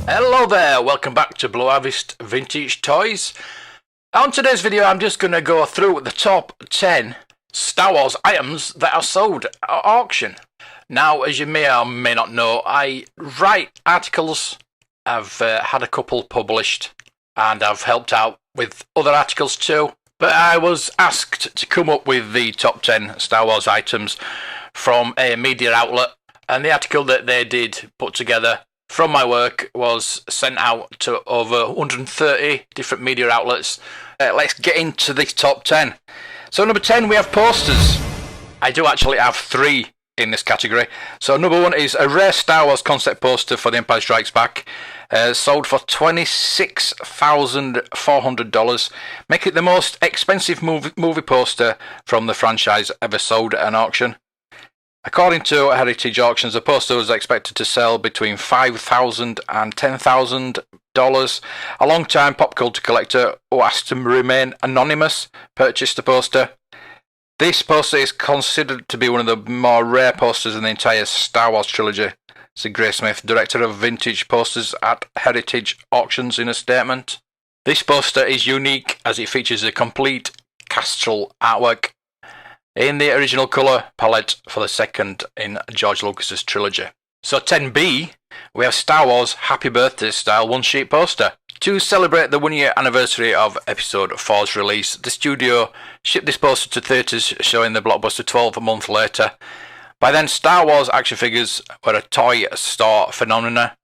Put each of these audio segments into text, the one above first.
Hello there, welcome back to Blue Harvest Vintage Toys. On today's video I'm just going to go through the top 10 Star Wars items that are sold at auction. Now, as you may or may not know, I write articles, I've had a couple published, and I've helped out with other articles too. But I was asked to come up with the top 10 Star Wars items from a media outlet, and the article that they did put together from my work was sent out to over 130 different media outlets. Let's get into the top 10. So number 10 we have posters. I do actually have 3 in this category. So number 1 is a rare Star Wars concept poster for The Empire Strikes Back. Sold for $26,400. Make it the most expensive movie poster from the franchise ever sold at an auction. According to Heritage Auctions, the poster was expected to sell between $5,000 and $10,000. A long-time pop culture collector who asked to remain anonymous purchased the poster. This poster is considered to be one of the more rare posters in the entire Star Wars trilogy, said Gray Smith, director of vintage posters at Heritage Auctions, in a statement. This poster is unique as it features a complete Castrol artwork in the original colour palette for the second in George Lucas's trilogy. So 10B, we have Star Wars Happy Birthday style one-sheet poster. To celebrate the 1-year anniversary of Episode 4's release, the studio shipped this poster to theatres, showing the blockbuster 12 months later. By then, Star Wars action figures were a toy store phenomena,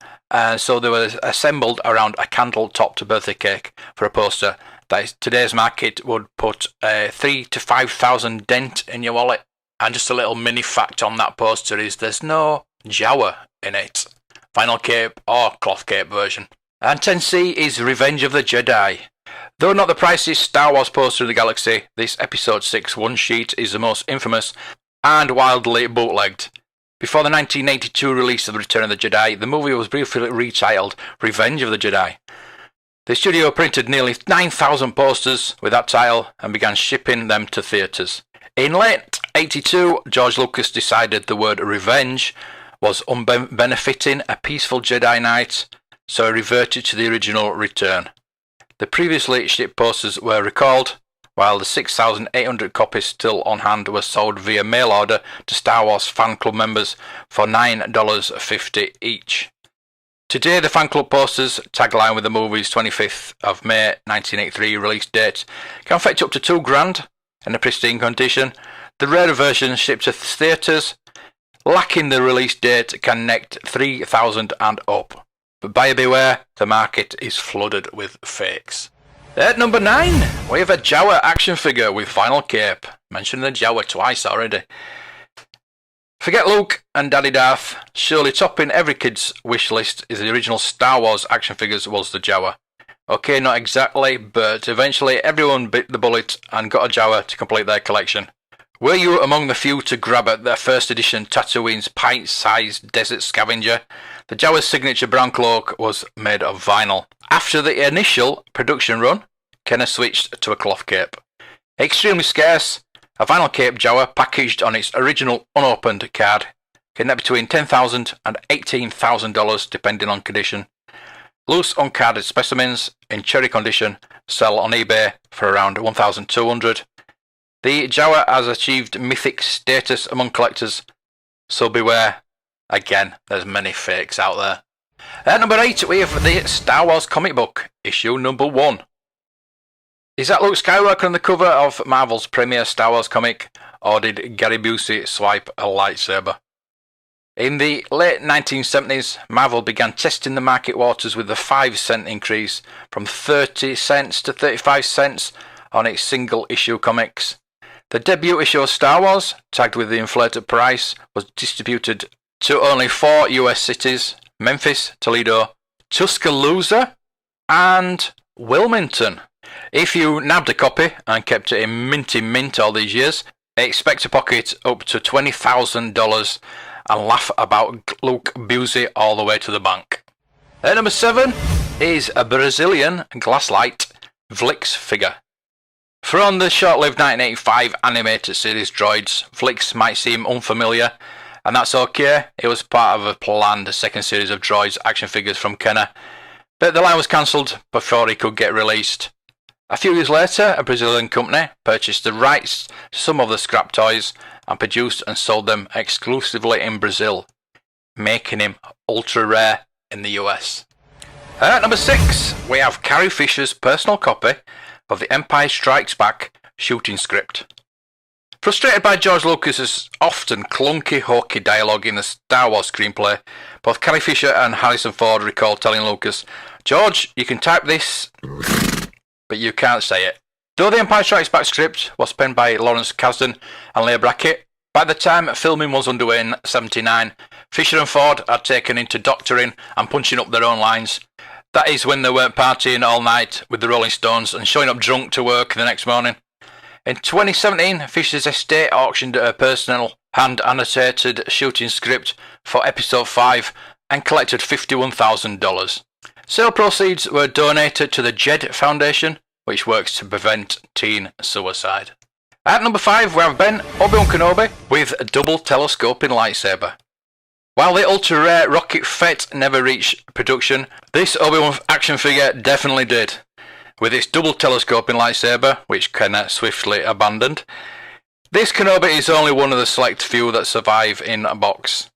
so they were assembled around a candle-topped birthday cake for a poster that today's market would put a $3,000 to $5,000 dent in your wallet. And just a little mini fact on that poster is there's no Jawa in it, vinyl cape or cloth cape version. And 10C is Revenge of the Jedi. Though not the priciest Star Wars poster in the galaxy, this Episode 6 one-sheet is the most infamous and wildly bootlegged. Before the 1982 release of Return of the Jedi, the movie was briefly retitled Revenge of the Jedi. The studio printed nearly 9,000 posters with that title and began shipping them to theatres. In late 82, George Lucas decided the word revenge was unbenefiting a peaceful Jedi Knight, so he reverted to the original Return. The previously shipped posters were recalled, while the 6,800 copies still on hand were sold via mail order to Star Wars fan club members for $9.50 each. Today, the fan club posters, tagline with the movie's 25th of May 1983 release date, can fetch up to $2,000 in a pristine condition. The rarer version shipped to theatres, lacking the release date, can net $3,000 and up. But buyer beware, the market is flooded with fakes. At number 9, we have a Jawa action figure with vinyl cape. Mentioned the Jawa twice already. Forget Luke and Daddy Darth. Surely topping every kid's wish list is the original Star Wars action figures was the Jawa. Okay, not exactly, but eventually everyone bit the bullet and got a Jawa to complete their collection. Were you among the few to grab at their first edition Tatooine's pint-sized desert scavenger? The Jawa's signature brown cloak was made of vinyl. After the initial production run, Kenner switched to a cloth cape. Extremely scarce, a vinyl cape Jawa packaged on its original unopened card can net between $10,000 and $18,000 depending on condition. Loose uncarded specimens in cherry condition sell on eBay for around $1,200. The Jawa has achieved mythic status among collectors, so beware. Again, there's many fakes out there. At number 8, we have the Star Wars comic book, issue number 1. Is that Luke Skywalker on the cover of Marvel's premier Star Wars comic, or did Gary Busey swipe a lightsaber? In the late 1970s, Marvel began testing the market waters with a 5-cent increase from 30 cents to 35 cents on its single-issue comics. The debut issue of Star Wars, tagged with the inflated price, was distributed to only 4 US cities: Memphis, Toledo, Tuscaloosa, and Wilmington. If you nabbed a copy and kept it in minty mint all these years, expect to pocket up to $20,000 and laugh about Luke Busey all the way to the bank. At number 7 is a Brazilian Glasslight Vlix figure. From the short-lived 1985 animated series Droids, Vlix might seem unfamiliar, And that's okay, it was part of a planned second series of Droids action figures from Kenner, but the line was cancelled before he could get released. A few years later, a Brazilian company purchased the rights to some of the scrap toys and produced and sold them exclusively in Brazil, making him ultra rare in the US. At number 6, we have Carrie Fisher's personal copy of The Empire Strikes Back shooting script. Frustrated by George Lucas's often clunky, hokey dialogue in the Star Wars screenplay, both Carrie Fisher and Harrison Ford recall telling Lucas, "George, you can type this, but you can't say it." Though The Empire Strikes Back script was penned by Lawrence Kasdan and Leigh Brackett, by the time filming was underway in '79, Fisher and Ford had taken into doctoring and punching up their own lines. That is when they weren't partying all night with the Rolling Stones and showing up drunk to work the next morning. In 2017, Fisher's estate auctioned her personal hand-annotated shooting script for Episode 5 and collected $51,000. Sale proceeds were donated to the Jed Foundation, which works to prevent teen suicide. At number 5, we have ObiWan Kenobi with a double telescoping lightsaber. While the ultra-rare Rocket Fett never reached production, this Obi-Wan action figure definitely did. With its double telescoping lightsaber, which Kenner swiftly abandoned, this Kenobi is only one of the select few that survive in a box.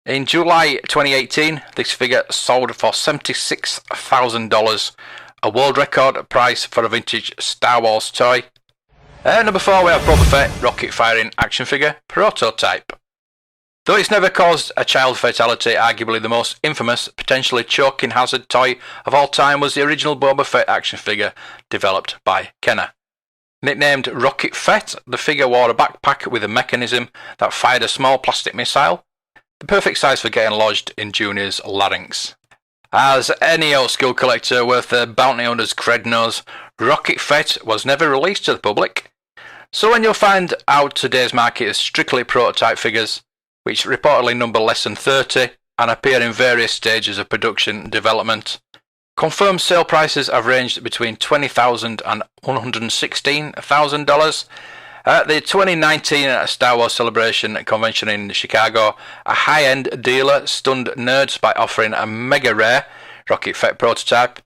In July 2018, this figure sold for $76,000, a world record price for a vintage Star Wars toy. At number 4, we have Boba Fett rocket-firing action figure prototype. Though it's never caused a child fatality, arguably the most infamous, potentially choking hazard toy of all time was the original Boba Fett action figure developed by Kenner. Nicknamed Rocket Fett, the figure wore a backpack with a mechanism that fired a small plastic missile, the perfect size for getting lodged in Junior's larynx. As any old school collector worth their bounty hunter's cred knows, Rocket Fett was never released to the public. So when you'll find out today's market is strictly prototype figures, which reportedly number less than 30 and appear in various stages of production and development. Confirmed sale prices have ranged between $20,000 and $116,000. At the 2019 Star Wars Celebration convention in Chicago, a high-end dealer stunned nerds by offering a mega rare Rocket Fett prototype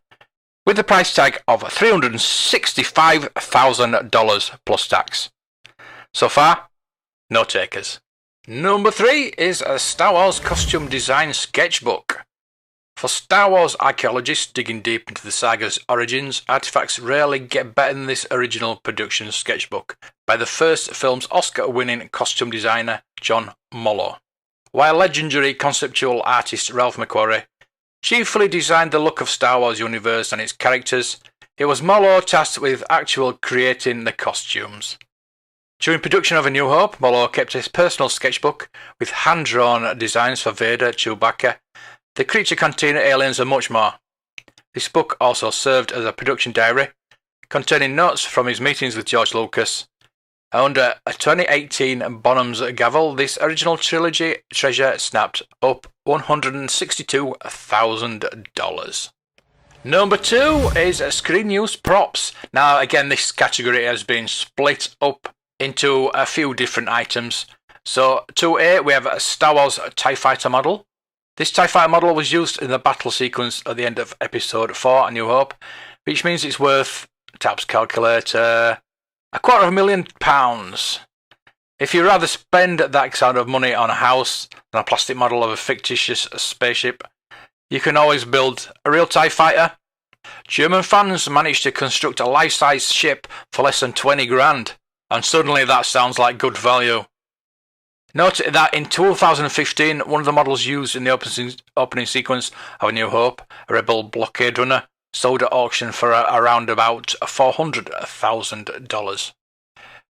with the price tag of $365,000 plus tax. So far, no takers. Number 3 is a Star Wars costume design sketchbook. For Star Wars archaeologists digging deep into the saga's origins, artifacts rarely get better than this original production sketchbook by the first film's Oscar-winning costume designer John Mollo. While legendary conceptual artist Ralph McQuarrie chiefly designed the look of Star Wars universe and its characters, it was Mollo tasked with actual creating the costumes. During production of A New Hope, Mollo kept his personal sketchbook with hand-drawn designs for Vader, Chewbacca, the creature cantina, aliens and much more. This book also served as a production diary, containing notes from his meetings with George Lucas. Under a 2018 Bonham's gavel, this original trilogy treasure snapped up $162,000. Number 2 is screen use props. Now again, this category has been split up into a few different items. So 2A, we have a Star Wars TIE Fighter model. This TIE Fighter model was used in the battle sequence at the end of Episode 4, A New Hope, which means it's worth, taps calculator, £250,000. If you'd rather spend that kind of money on a house than a plastic model of a fictitious spaceship, you can always build a real TIE Fighter. German fans managed to construct a life-size ship for less than 20 grand. And suddenly that sounds like good value. Note that in 2015, one of the models used in the opening sequence of A New Hope, a Rebel blockade runner, sold at auction for around about $400,000.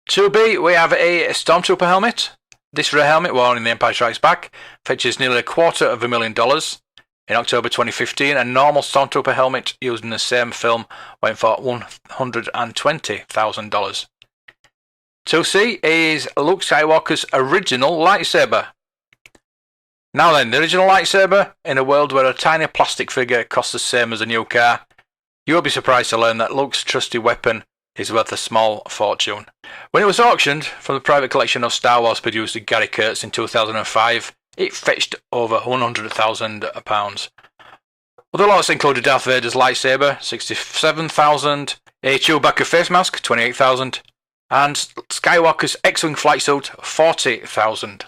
2B, we have a Stormtrooper helmet. This rare helmet, worn in The Empire Strikes Back, fetches nearly $250,000. In October 2015, a normal Stormtrooper helmet used in the same film went for $120,000. 2C is Luke Skywalker's original lightsaber. Now then, the original lightsaber, in a world where a tiny plastic figure costs the same as a new car, you will be surprised to learn that Luke's trusty weapon is worth a small fortune. When it was auctioned from the private collection of Star Wars producer Gary Kurtz in 2005, it fetched over £100,000. Other lots included Darth Vader's lightsaber, £67,000, a Chewbacca face mask, £28,000, and Skywalker's X-Wing flight suit, £40,000.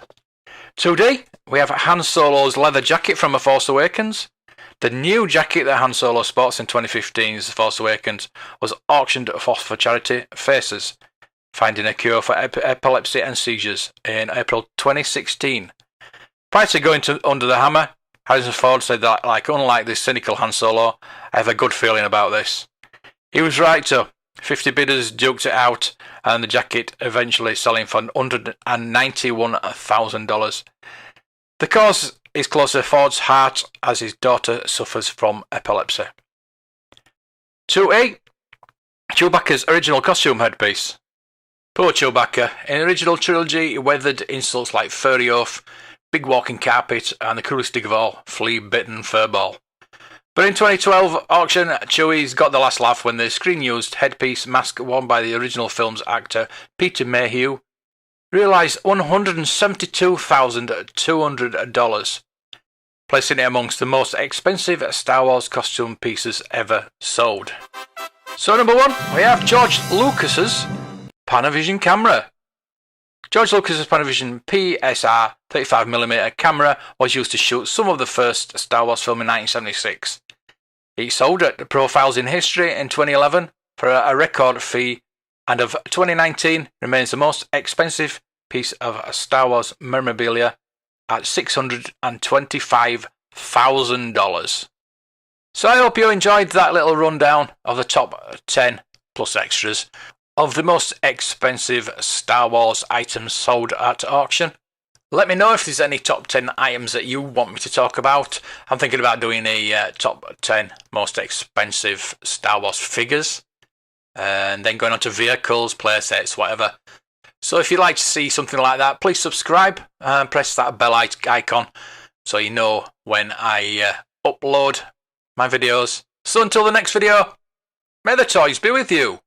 2D, we have Han Solo's leather jacket from The Force Awakens. The new jacket that Han Solo sports in 2015's The Force Awakens was auctioned for charity Faces, finding a cure for epilepsy and seizures in April 2016. Prior to going under the hammer, Harrison Ford said that, unlike this cynical Han Solo, I have a good feeling about this. He was right too. 50 bidders duked it out, and the jacket eventually selling for $191,000. The cause is close to Ford's heart as his daughter suffers from epilepsy. 2A. Chewbacca's original costume headpiece. Poor Chewbacca. In the original trilogy, he weathered insults like furry oaf, big walking carpet, and the coolest dig of all, flea-bitten furball. But in 2012 auction, Chewie's got the last laugh when the screen-used headpiece mask worn by the original film's actor Peter Mayhew realised $172,200, placing it amongst the most expensive Star Wars costume pieces ever sold. So number 1, we have George Lucas's Panavision camera. George Lucas's Panavision PSR 35mm camera was used to shoot some of the first Star Wars film in 1976. It sold at Profiles in History in 2011 for a record fee, and of 2019 remains the most expensive piece of Star Wars memorabilia at $625,000. So I hope you enjoyed that little rundown of the top 10 plus extras of the most expensive Star Wars items sold at auction. Let me know if there's any top 10 items that you want me to talk about. I'm thinking about doing a top 10 most expensive Star Wars figures, and then going on to vehicles, playsets, whatever. So if you'd like to see something like that, please subscribe and press that bell icon so you know when I upload my videos. So until the next video, may the toys be with you.